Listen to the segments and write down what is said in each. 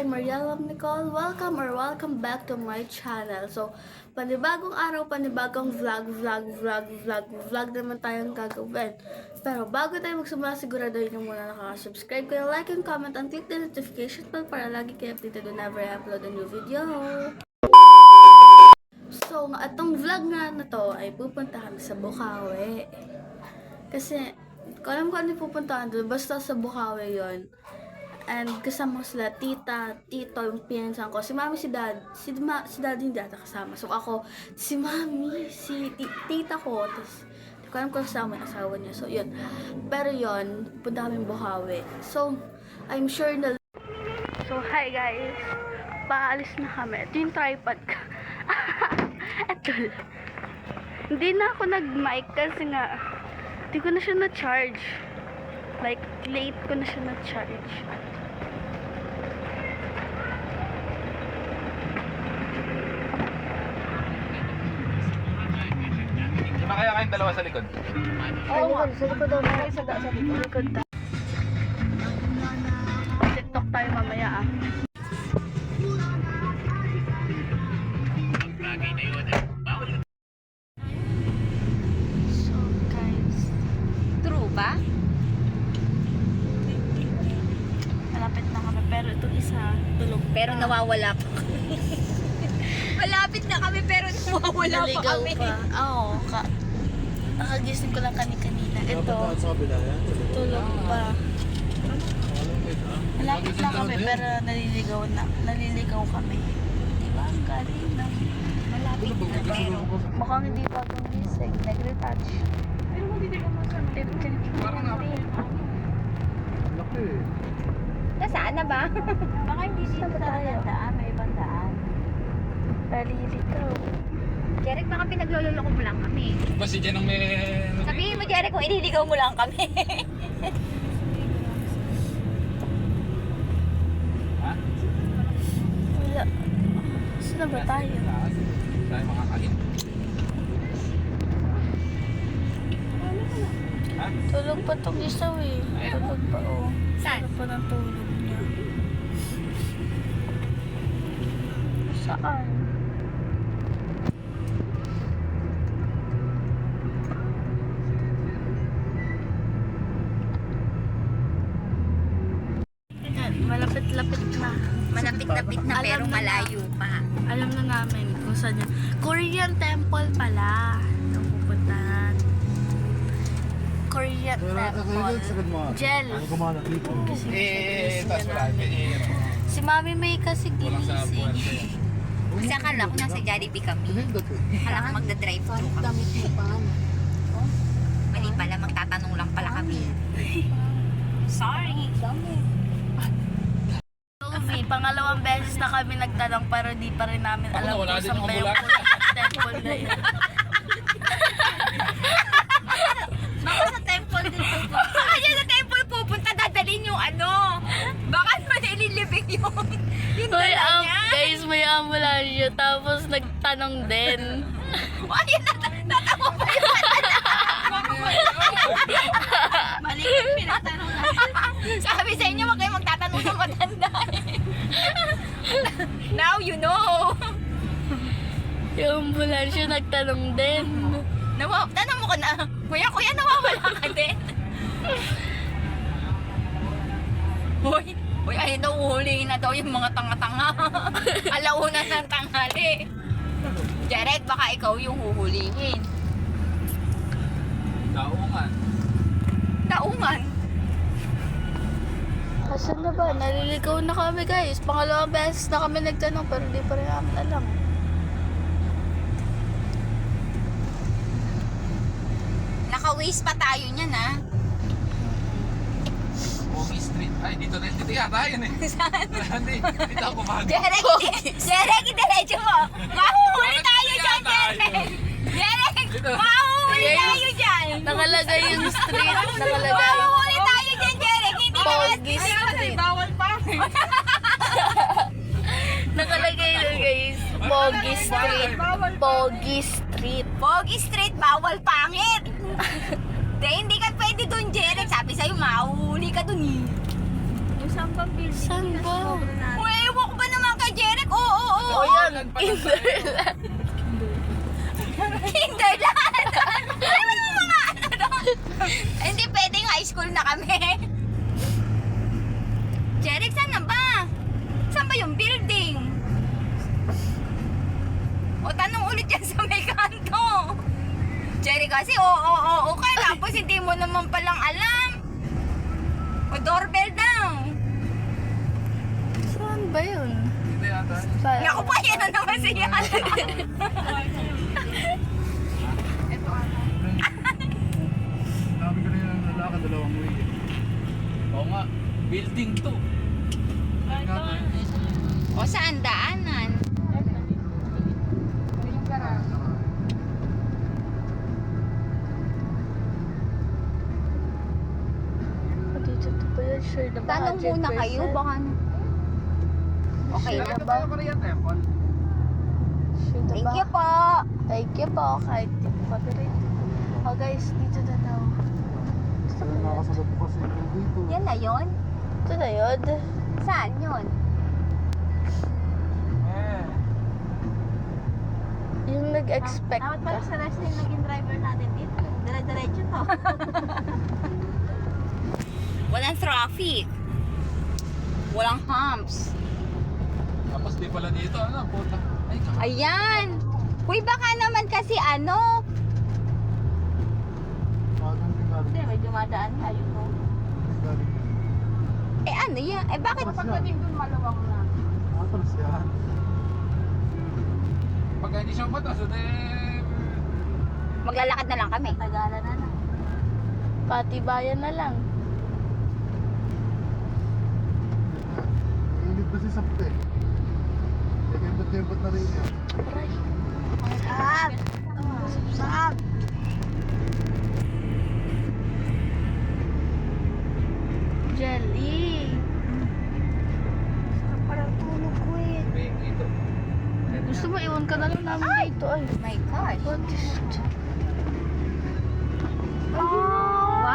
I'm Mariela Nicole. Welcome back to my channel. So, panibagong araw, panibagong vlog naman tayong gagawin. Pero bago tayo magsimula, siguraduhin nyo muna nakaka-subscribe kayo, like and comment, and click the notification bell para lagi kayo updated whenever I upload a new video. So, itong vlog na to ay pupunta kami sa Bukawi. Kasi, kung alam ko ano pupuntahan doon, basta sa Bukawi yon. And kasama ko sila, tita, tito, yung pinsan ko, si mami, si dad, si dad hindi ata kasama. So ako, si mami, si tita ko, tapos hindi ko alam kung kasama yung asawa niya. So yun, pero yun, punta kami Bukawi. So, I'm sure na... So hi guys, paalis na kami. Ito yung tripod ko. Ito lang. Hindi na ako nag-mic kasi nga, hindi ko na siya na-charge. Like, late ko na siya na-charge. Sino kaya kayong dalawa sa likod? Oo nga, sa likod daw. Sa likod daw. TikTok tayo mamaya ah. So guys, True ba? malapit na kami. Pero itong isa, tulog. Pero nawawala pa kami. Malapit na kami pero nawawala pa Naligaw kami. pa. Oo, nakagising ko lang kanina. Ito, tulog pa. Malapit na kami pero naliligaw kami. Diba? Ang galing na. Malapit na pero mukhang hindi pa akong gising. Nag-retouch. Pero hindi ko Parang ako. Nasaan na ba? Baka hindi dito sa daan. May ibang daan. naliligaw. Jeric, baka pinaglololoko mo lang kami. Ba si Jen ang may... Sabihin mo, Jeric, kung iniligaw mo lang kami. Ha? Wala. Saan na ba tayo? Tayo makakain. Ha? Tulog pa itong isa eh. Tulog pa oh. Saan? Tulog pa ng tulog niya. Saan? Ayan, malapit-lapit na. Manapit-napit na Alam pero na malayo pa. Alam na namin kung saan yun. Korean temple pala. Yung pupuntahan. Korean temple. Gel. Kasi Taas mo lang. si Mami May kasi Walang sa buwan. ginising. Kasi akala ko nasa Jollibee kami. Akala ko magda-drive-thru kami. Mali pala, magtatanong lang pala kami. Sorry. Sophie, pangalawang beses na kami nagtanong pero di pa rin namin alam Wala kung din saan yung ba yung ambulansya. temple na yun. Baka sa temple din pupunta. Baka dyan sa temple pupunta, dadalhin yung ano. Baka naman ililibig yung Hoy, dala niya. guys, may ambulansya tapos nagtanong din. Ay, natawa pa yung mali yung pinatanong natin. Sabi sa inyo, wag kayo magtatanong ng matanda. Now you know. Yung ambulansya nagtanong din. Tanong mo ko na, kuya, nawawala ka din. Uy, ay daw uhulihin na daw yung mga tanga-tanga. Alauna ng tanghali. Jared, baka ikaw yung huhulihin. Daungan. Taungan. Asan na ba? Naliligaw na kami guys. Pangalawang beses na kami nagtanong pero di pa rin namin alam. Naka-waste pa tayo niyan, ha? Pogi Street. Ay, dito yata yun eh. Saan? Hindi, dito ako bago. Derek, diretso mo. Mahuhuli tayo dyan, Derek. Derek, mahuhuli tayo dyan. Nakalagay yung street. Nakalagay. Mahuhuli tayo dyan, Derek. Hindi ka Pogi Street. bawal pa. Nakalagay yun guys. Pogi Street. Pogi Street. Pogi Street, bawal pangit. Hindi ka pwede dun, Derek. Sabi sa'yo, mahuhuli ka dun eh. Saan ba? Uy, O yan, Kinderland. Kinderland! Ano mo mga ano doon? Hindi pwedeng high school na kami. Jeric, saan na ba? Saan ba yung building? O tanong ulit yan sa may kanto. Jeric kasi oo ka, tapos hindi mo naman palang alam. O doorbell daw. Saan ba yun? Dito yata. Naku pa, yan na naman siya. Sabi ko na yung lalakad, dalawang way. Oo nga. Building to. O saan daanan? Dito to ba yun? Sure na ba? Tanong muna kayo, baka okay na Ito ba? tayo Korean temple. Sure na Thank ba? you po. Thank you po. Kahit di pa rin. Oh guys, dito na daw. Gusto ko Kaya yan. nakasagot ko kasi dito. Yan na yon. Ito na yun. Saan yun? Yung nag-expect Dapat ka. pala sa rest yung naging driver natin dito. Dire-diretso to. Walang traffic. Walang humps. Tapos di pala dito. Ano? Puta. Ay, Ayan. Uy, baka naman kasi ano. Magang din galing. Hindi, may dumadaan nga yun. No? Galing. Eh ano yan? Eh bakit? Pagdating dun maluwang na. Atras yan. pagka hindi siya matas, eh... Maglalakad na lang kami. Tagalan na na. Patibayan na lang. Init na si Sapte. Kembot-kembot na rin yan. Sab! Sab! Jelly. Parang tulog ko eh. Big ito. Gusto mo iwan ka na lang namin dito ay. My gosh. What is it? Wow!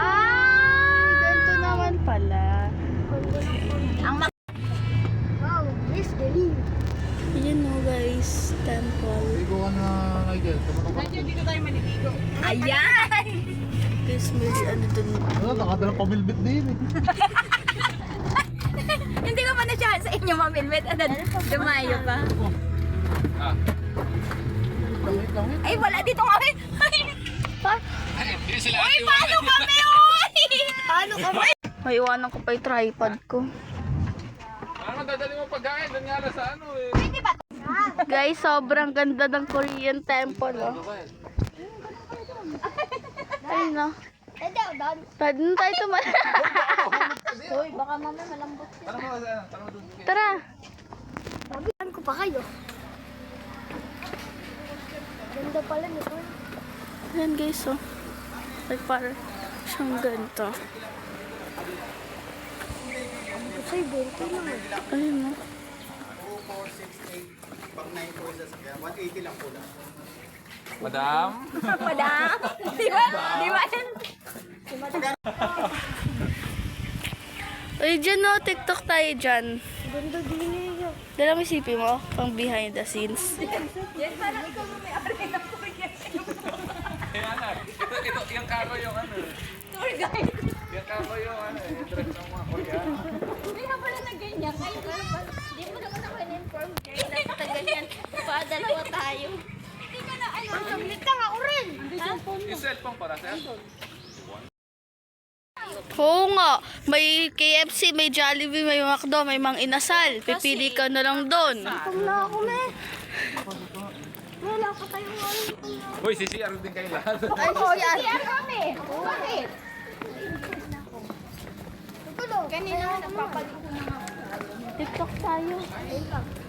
Ganito naman pala. Ang Wow, this galing. Yun o guys, temple. Ligo ka na, Nigel. Tumatok ka. Ayan! Guys, may ano dun. Ano, nakadalang pamilbit din eh. Hindi ko pa nasyahan sa inyo, mamilmet. Ano, dumayo pa. Ah. Langit. Ay, wala dito nga. Ay, Ay, hindi sila Uy, ate, paano wala. kami, uy? Paano kami? May iwanan ko pa yung tripod ko. Ano madadali mo pagkain? Doon nga na sa ano eh. Pwede ba? Guys, sobrang ganda ng Korean temple oh. Ayun na. Pwede ako doon. Pwede na tayo Uy, baka mamaya malambot siya. Tanong mo sa ano? Tanong mo doon. Tara. Sabihan ko pa kayo. Ganda pala nito. Ayan guys oh. Like parang siyang ganito. Sa'yo, 20 lang eh. Ayun oh. Madam? Madam? Di ba? Di ba? Uy, dyan oh. TikTok tayo dyan. Ganda din niya. Dala mo isipin mo pang behind the scenes. Yan, parang ikaw na may-ari ng Korean. Kaya na. Ito, yung karo yung ano. Tour guide. Yung karo yung ano eh. Dress ng mga Koreano. Hindi ka pala na ganyan. Ngayon ka lang pala. Hindi mo naman ako in-inform. Kaya nakita ganyan. Dalawa tayo. Hindi ka na ano. Saglit lang ako rin. Yung cellphone para sir. Oo nga. May KFC, may Jollibee, may McDo, may Mang Inasal. Pipili ka na lang doon. Wala ako na. Wala ka tayong orin. Hoy, CCR din kayo lahat. Ay, kuya. Kaya kami. Bakit? Kanina nagpapaliko na nga. TikTok tayo.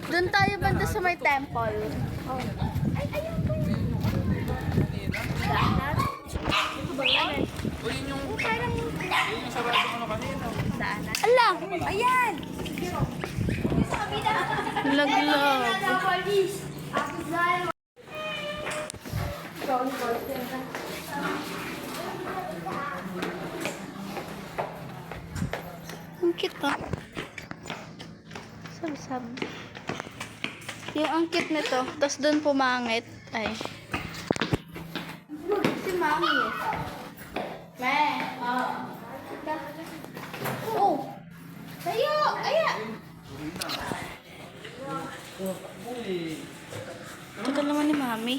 Doon tayo banda sa may temple. Uy, yun yung sarado ano kanina. Ala! Ayan! Laglag. Ang cute ah. Sab-sab. Yung ang cute nito. Tapos doon pumangit. Ay. Si Mami. Me. Oh. Tayo. Aya. Tagal naman ni Mami.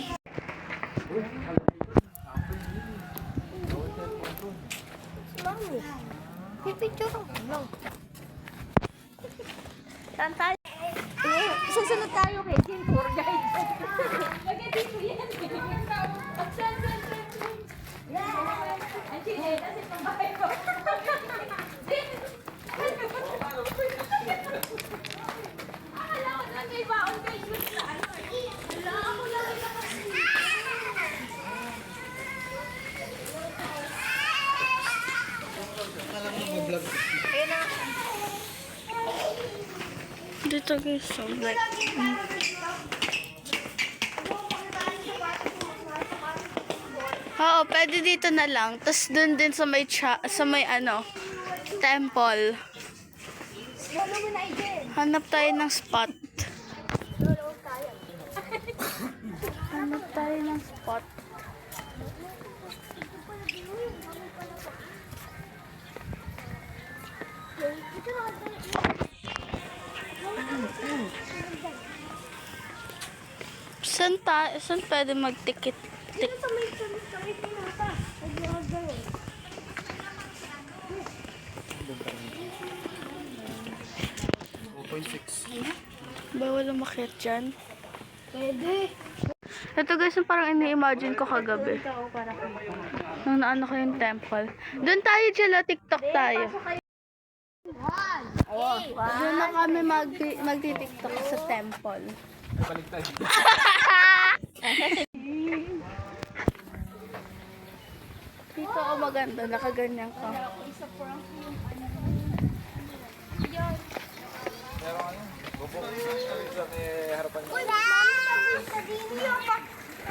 Pipicture ko lang. Saan tayo? Susunod tayo kay Jim Tour Guide. Lagay dito yan. Dito guys, so like, oo, pwede dito na lang. Tapos dun din sa may, temple. Hanap tayo ng spot. Hanap tayo ng spot. Saan pwede mag-tikit? Bawal umakyat dyan. Pwede. Ito guys, yung parang ini-imagine ko kagabi. Nung naano ko yung temple. Doon tayo dyan, TikTok tayo. Doon na kami magti-tiktok sa temple. Baliktad. Dito ako maganda, nakaganyan ka.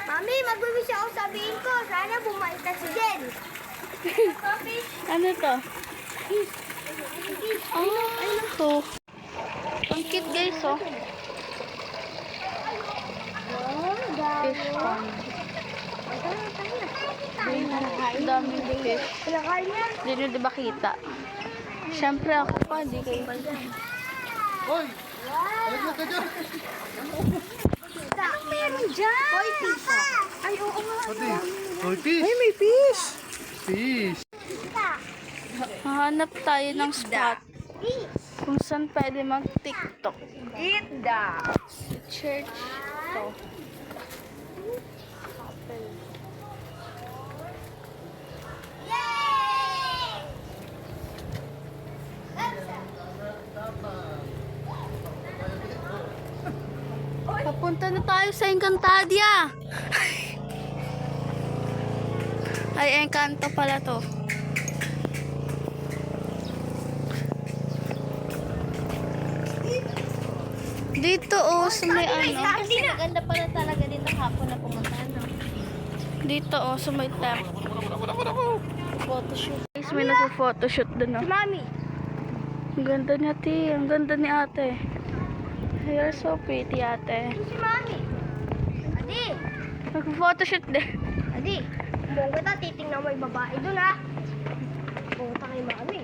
Mami, mag-wish ako, sabihin ko. Sana bumalik ka si Jen. Ano to? Ano to? Ang cute guys, oh. Fish pond. Ang daming fish. Hindi nyo diba kita? Siyempre ako pa, hindi kayo. Hoy! Alag ka dyan! Meron dyan. Hoy, pisa. Ay, oo nga. Pati! Hoy, fish! Ay, may fish! Fish! Hanap tayo ng spot kung saan pwede mag-tiktok. Eat the. Church to. Papunta na tayo sa Encantadia. Ay, Encanto pala to. Dito sa may ano. Kasi maganda pala talaga dito hapon na pumunta. No? Dito sa may temple. Photoshoot. Guys, may nagpo-photoshoot dun Mami. Ang ganda niya, Ti. Ang ganda ni ate. You're so pretty, ate. Si Mami. Adi. Nagpo-photoshoot din. Adi. Buong kita, titingnan mo yung babae dun ha. Pumunta kay Mami.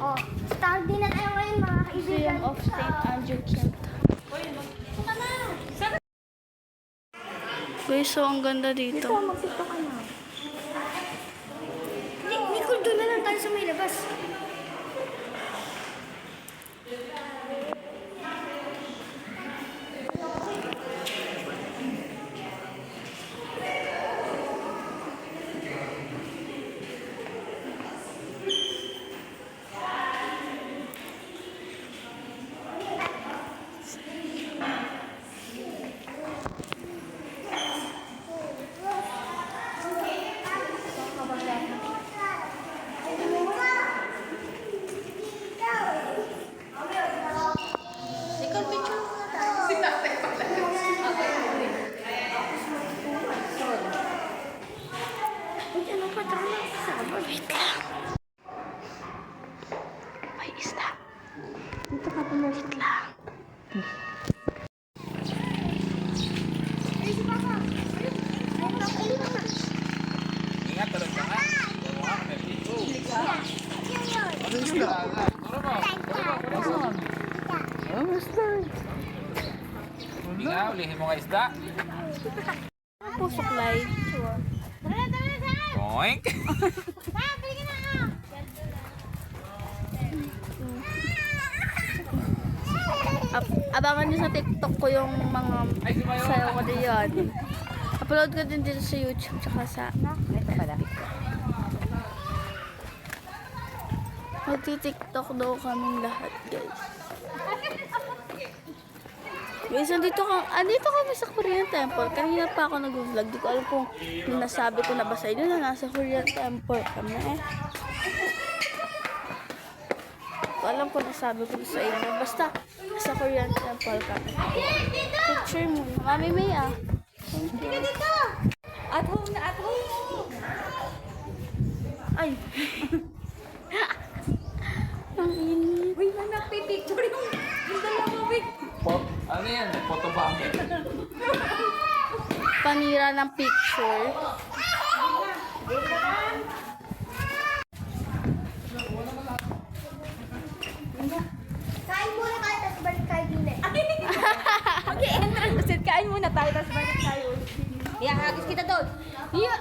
Oh, start din na tayo ngayon mga kaibigan. Museum of St. Andrew Kent. Guys, so ang ganda dito. Mag-tiktok ka na. Nicole, doon na lang tayo sa may labas. Wait lang. May isda. Dito ka pumunta. Ulihin mo nga isda. Po suklay. Boink. Abangan nyo sa TikTok ko yung mga sayo ko din yun. Upload ko din dito sa YouTube tsaka sa Ito pala. magti-TikTok daw kaming lahat, guys. Guys, andito kami sa Korean Temple. Kanina pa ako nag-vlog. Di ko alam kung nasabi ko na ba sa inyo na nasa Korean Temple kami. Di ko alam kung nasabi ko sa inyo. Basta, nasa Korean Temple kami. Picture mo. Mami May ah. Thank you. At home na at home. Ay. Ang init. Uy, nagpipicture yung dalawa, wait. Ano yan? Photo bomb. Panira ng picture. Kain muna kayo, tapos balik kayo din eh. Okay, entrance. Kain muna tayo, tapos balik tayo. Ihahagis kita doon. Yeah.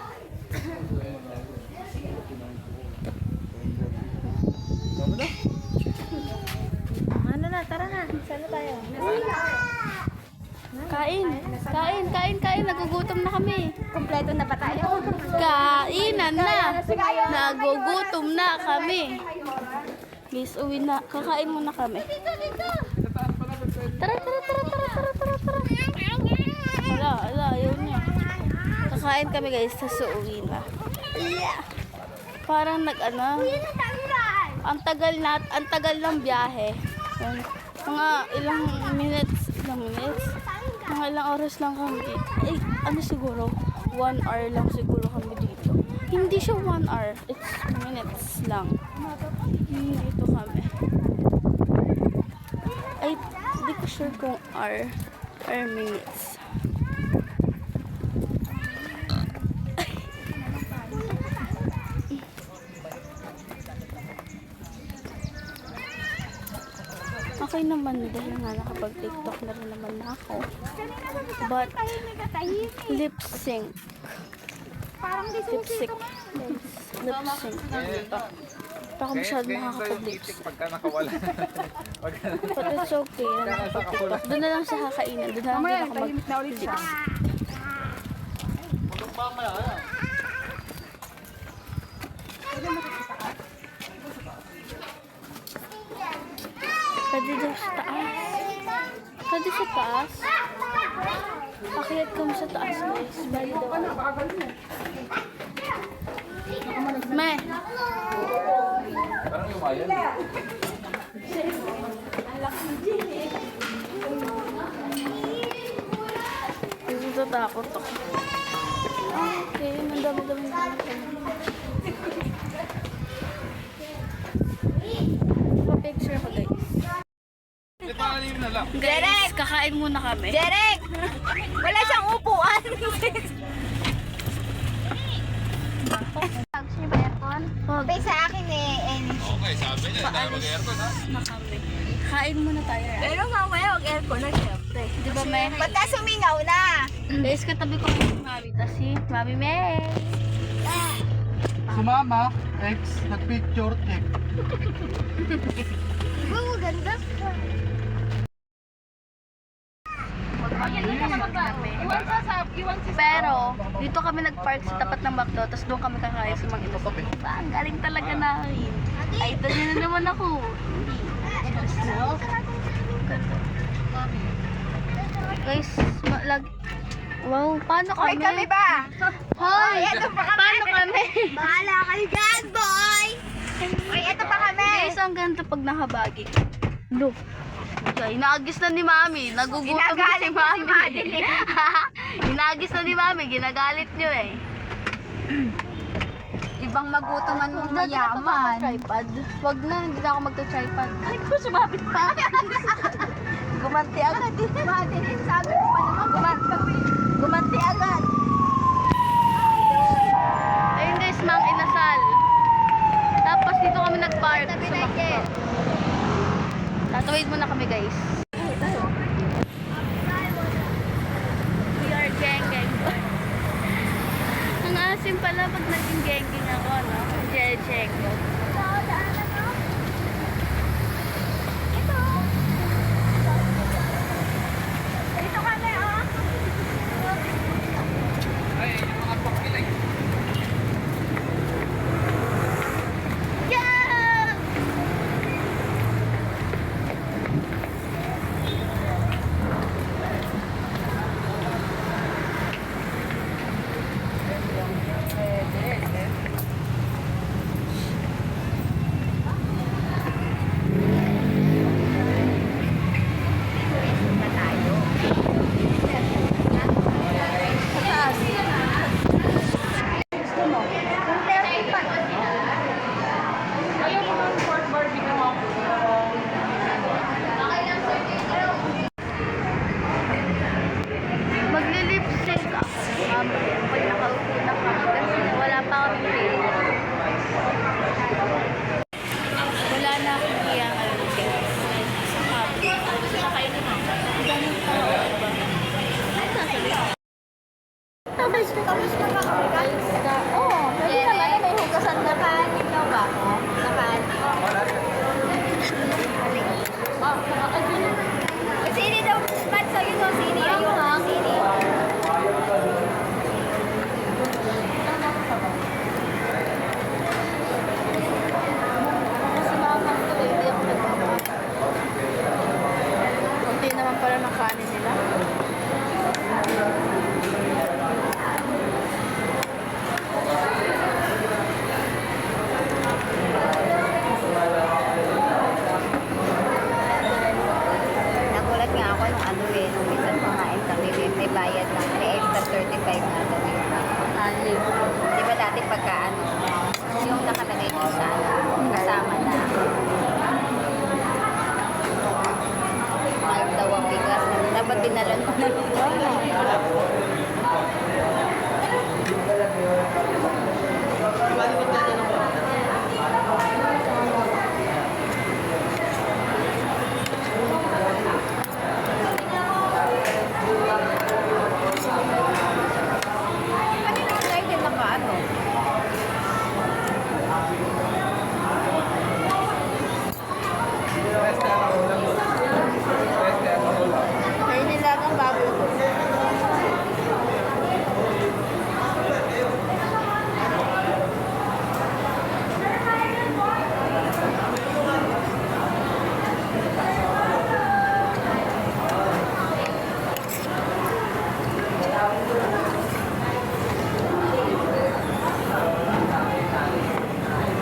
Ano na, tara na. Saan na tayo? Kain. Nagugutom na kami. Kompleto na ba tayo? Kainan na. Nagugutom na kami. Guys, uwi na. Kakain muna kami. Tara. Ala, ayaw niya. Kakain kami guys, sa uwi na. Parang ang tagal ng biyahe. Mga ilang minutes. Mga ilang oras lang kami dito. Eh, ano siguro? 1 hour lang siguro kami dito. Hindi siya 1 hour. It's minutes lang. Dito kami. Ay, hindi ko sure kung hour or minutes. Okay naman dahil nga nakapag-TikTok na rin naman ako. But, lip sync. Lip sync. Hindi ako masyado nakakapag-lip sync. Pagka nakawala. But it's okay na nakapag-TikTok. Doon na lang sa kakainan. Doon na lang din ako mag-lip sync. Pwede daw sa taas. Pwede sa taas. Pakiat kami sa taas, guys. Pwede daw. Me! Parang lumayan. Kasi tatakot ako. Okay, mandami-dami kami. Pa-picture ko, guys. Ipaalim na lang. Guys, kakain muna kami. Derek! Wala siyang upuan. Gusto niyo ba aircon? Wag Pay sa akin eh. Okay, sabi niya. Dahil mag-aircon ha. na kami. Kain muna tayo. Pero mamaya mag-aircon na siyempre. Di ba, May? Ba't ka sumingaw na? Guys, katabi ko si Mami. Tas si Mami May. Sumama, ex, nag-picture check. Diba maganda? Pero, dito kami nag-park sa tapat ng McDo, tapos doon kami kakain sa mga inos. Ang galing talaga namin. Ay, ito na naman ako. Guys, wow, paano Hoy, kami? kami ba? Hoy, Eto pa kami. paano kami? Bahala kayo dyan, boy! Uy, eto pa kami. Guys, ang ganda pag nahabagi. Look. Okay, inaagis na ni Mami. Nagugutom na si Ginagalit mo si Mami. Madeline. Inaagis na ni Mami. Ginagalit niyo eh. Ibang magutuman mo Dati na ako mayaman. tripod. Wag na, hindi na ako magta-tripod. Ay, ko sumabit pa. Gumanti agad. Madeline, sabi ko pa naman. Gumanti agad. Ayun guys, Mang Inasal. Tapos dito kami nag-park sa McDo. Tatawid muna kami guys. Tapos yung pala pag naging gengking ako, no? Check ko. Dito ka na, oh. Ay, yung mga pakilay. Yeah! Magli-lip-sync ako. Mamaya, pag nakaupo na kami kasi wala pa akong pay. Wala na akong iya ngayon guys. Sa public. Saka kayo naman. Ang daming tao. Diba? Ay, sasabihin. Tapos makakagalis ka. Oo, pwede naman na may hugasan na kanin daw ba? Nakanin. Sini daw, Matt, sa'yo no, sini. Ayun ha, sini. Kasi makakang tuloy, hindi ako nagpapakain. Kunti naman pala ng kanin nila. Nagulat nga ako nung ano eh, nung minsan kumain kami, may bayad lang, may extra 35 na daw yung Kanin. Di ba dati pagka ano, yung nakalagay ko sa ano, kasama na. Mahal daw ang bigas. Dapat dinalan ko na lang. Kanina kayo din naka ano. May nilagang baboy ko.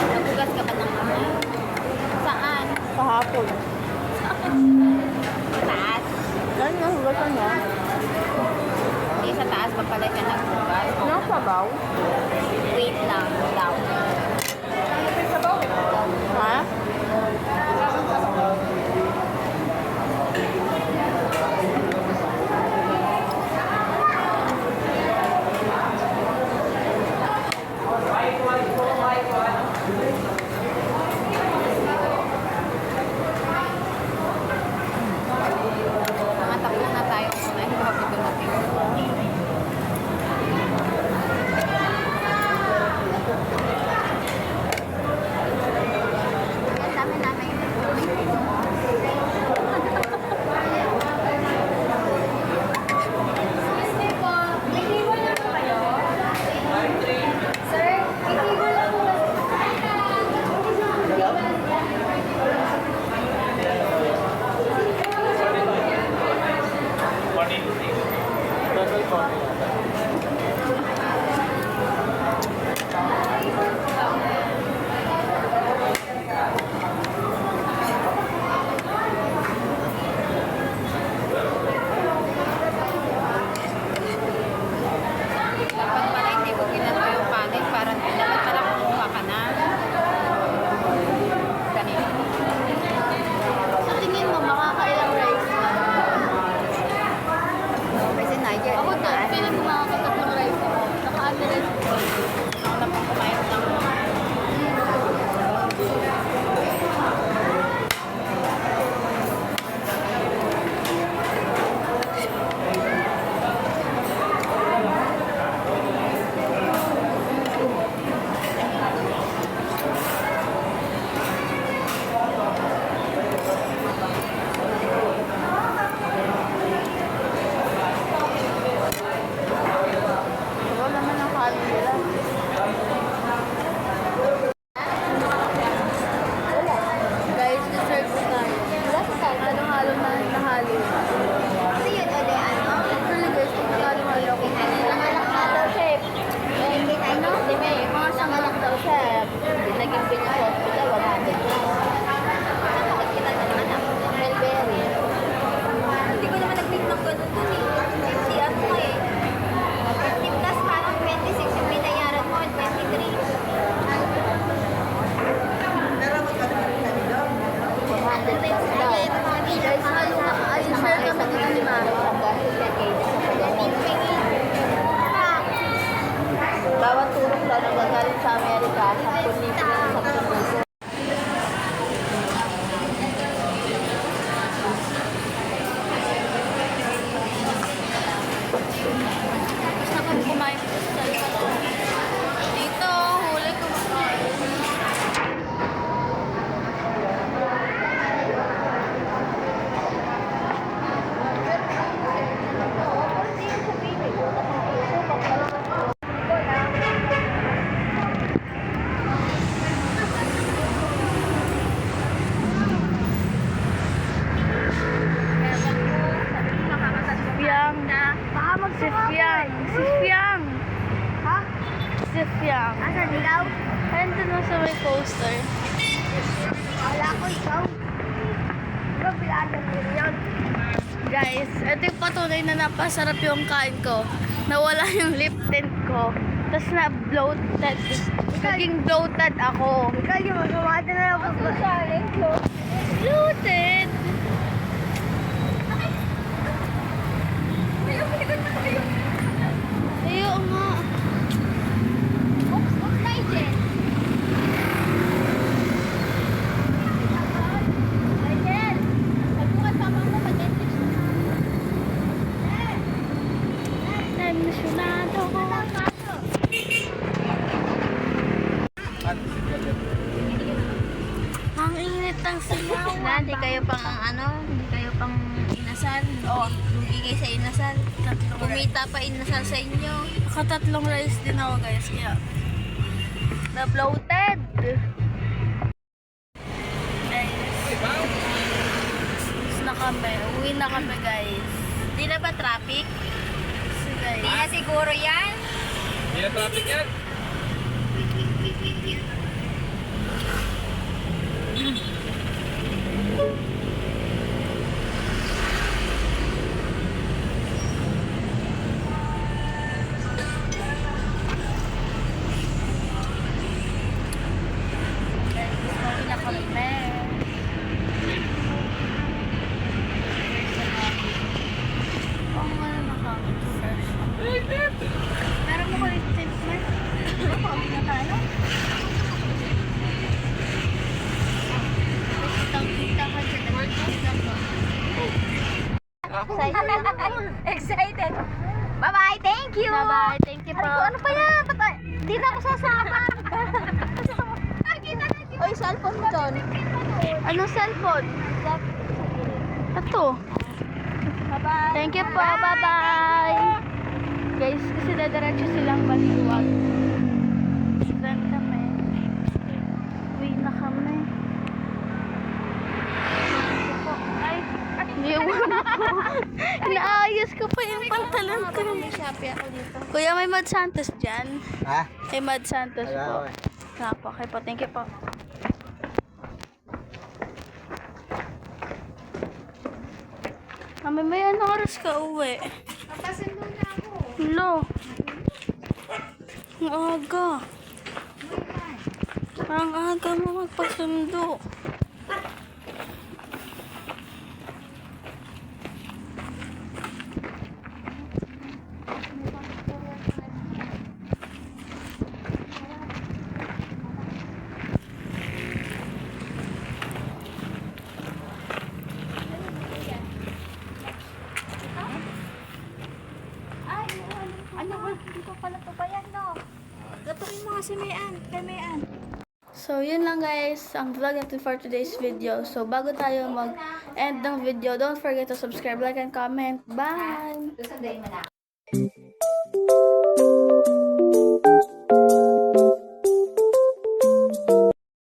Nagugas ka ba ng kamay? Saan? Kahapon. Sa taas? Yan, nahugasan niya. Hindi sa taas pa pala siya nagbugas. Nasabaw? Wait lang daw. Ha? Mga takbo na tayo kumain bago dumating. Bawat turok daw na gagaling sa Amerika, 10,000 10,000. Basta kami kumain dito sa dito, huli kumakain. Sifyang. Sifyang. Ha? Sifyang. Asan ikaw? Ayun doon lang sa may poster. Wala ko ikaw. Ikaw pilanan mo yan. Guys, ito yung patunay na napasarap yung kain ko. Nawala yung lip tint ko. Tapos na-bloated. Naging bloated ako. Ikaw yung magamata na lang ako sa Bloated! Ayaw nga. Oops, Nigel. Nigel, magbukas pa mo mag-dentist. Tensyonado ko. Ang init ng singaw. Hindi kayo pang hindi kayo pang inasal. Lugi kayo sa inasal. Kumita pa inasal sa inyo. Nakatatlong rice din ako guys, kaya na-bloated. Guys, na kami. Uwi na kami guys. Hindi na ba traffic? So guys, Hindi na siguro yan. Hindi na traffic yan. uwi na kami. Ang ano na kami. Pero mo ko yung tip mo. Uwi na tayo. Kita ka dyan. Kita ka. Excited. Bye-bye. Thank you. Bye-bye. Thank you po. Ano pa yan? Di na ako sasama. Oy, cellphone mo doon. Anong cellphone? Ito. Bye-bye. Thank you po. Bye-bye. Guys, kasi dadiretso silang baliwag. Saan kami? Uwi na kami. Ay, niwan ako. Inaayos ko pa yung pantalon ko. Kuya, may Mad Santos dyan. Ha? May Mad Santos po. Wala, Nga po. Okay po. Thank you po. Mami, may anong oras ka uwi? Papasundo na ako. Hello. Ang aga. Ang aga mo magpasundo. So, yun lang guys, ang vlog natin for today's video. So, bago tayo mag-end ng video, don't forget to subscribe, like, and comment. Bye!